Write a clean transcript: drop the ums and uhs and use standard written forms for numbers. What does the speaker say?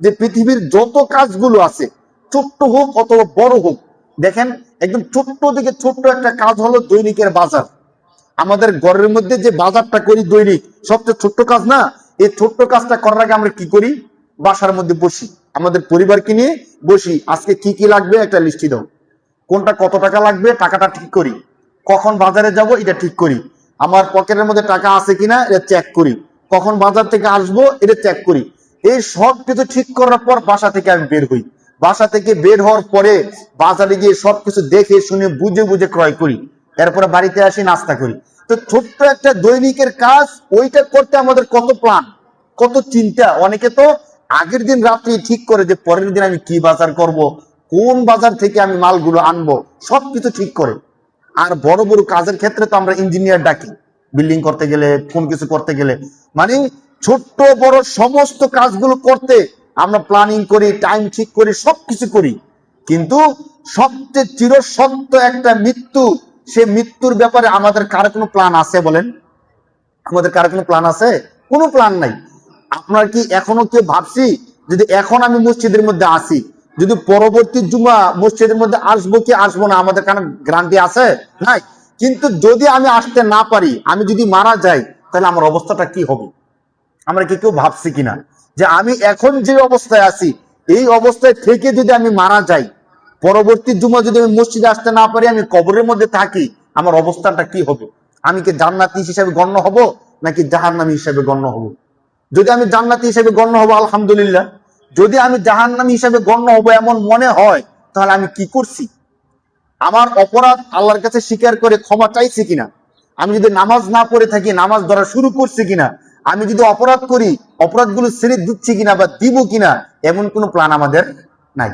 যে পৃথিবীর যত কাজগুলো আছে, ছোট্ট হোক অথবা বড় হোক, দেখেন একদম ছোট্ট থেকে ছোট্ট একটা কাজ হলো দৈনিকের বাজার। আমাদের ঘরের মধ্যে যে বাজারটা করি দৈনিক, সবচেয়ে ছোট্ট কাজ না? এই ছোট্ট কাজটা করার আগে আমরা কি করি? বাসার মধ্যে বসি, আমাদের পরিবারকে নিয়ে বসি, আজকে কি কি লাগবে একটা লিস্টি দাও, কোনটা কত টাকা লাগবে টাকাটা ঠিক করি, কখন বাজারে যাব এটা ঠিক করি, আমার পকেটের মধ্যে টাকা আছে কিনা এটা চেক করি, কখন বাজার থেকে আসবো এটা চেক করি। এই সব কিছু ঠিক করার পর বাসা থেকে আমি বের হই। বাসা থেকে বের হওয়ার পরে বাজারে গিয়ে সবকিছু দেখে শুনে বুঝে বুঝে ক্রয় করি, এরপরে বাড়িতে আসি নাস্তা করি। তো ছোট্ট একটা দৈনিকের কাজ, ওইটা করতে আমাদের কত প্ল্যান, কত চিন্তা। অনেকে তো আগের দিন রাত্রি ঠিক করে যে পরের দিন আমি কি বাজার করব, কোন বাজার থেকে আমি মালগুলো আনবো, সবকিছু ঠিক করে। আর বড় বড় কাজের ক্ষেত্রে তো আমরা ইঞ্জিনিয়ার ডাকি, বিল্ডিং করতে গেলে, কোন কিছু করতে গেলে, মানে ছোট্ট বড় সমস্ত কাজগুলো করতে আমরা প্ল্যানিং করি, টাইম ঠিক করি, সবকিছু করি। কিন্তু সবচেয়ে চিরসত্য একটা মৃত্যু, সে মৃত্যুর ব্যাপারে আমাদের কারো কোনো প্ল্যান আছে বলেন? আমাদের কারো কোনো প্ল্যান আছে? কোনো প্ল্যান নাই। আপনার কি এখনো কেউ ভাবছি যদি এখন আমি মসজিদের মধ্যে আসি, যদি পরবর্তী জুমা মসজিদের মধ্যে আসবো কি আসবো না, আমাদের কারণ গ্যারান্টি আছে? নাই। কিন্তু যদি আমি আসতে না পারি, আমি যদি মারা যাই, তাহলে আমার অবস্থাটা কি হবে? আমরা কি কেউ ভাবছি কিনা যে আমি এখন যে অবস্থায় আছি, এই অবস্থায় থেকে যদি আমি মারা যাই, পরবর্তী জুমা যদি আমি মসজিদে আসতে না পারি, আমি কবরের মধ্যে থাকি, আমার অবস্থানটা কি হবে? আমি কি জান্নাতি হিসেবে গণ্য হব নাকি জাহান্নামী হিসেবে গণ্য হব? যদি আমি জান্নাতি হিসেবে গণ্য হব আলহামদুলিল্লাহ, যদি আমি জাহান্নামী হিসেবে গণ্য হব এমন মনে হয়, তাহলে আমি কি করছি? আমার অপরাধ আল্লাহর কাছে স্বীকার করে ক্ষমা চাইছি কিনা? আমি যদি নামাজ না পড়ে থাকি, নামাজ ধরা শুরু করছি কিনা? আমি যদি অপরাধ করি, অপরাধগুলো ছেড়ে দিচ্ছি কিনা বা দিব কিনা, এমন কোনো প্ল্যান আমাদের নাই।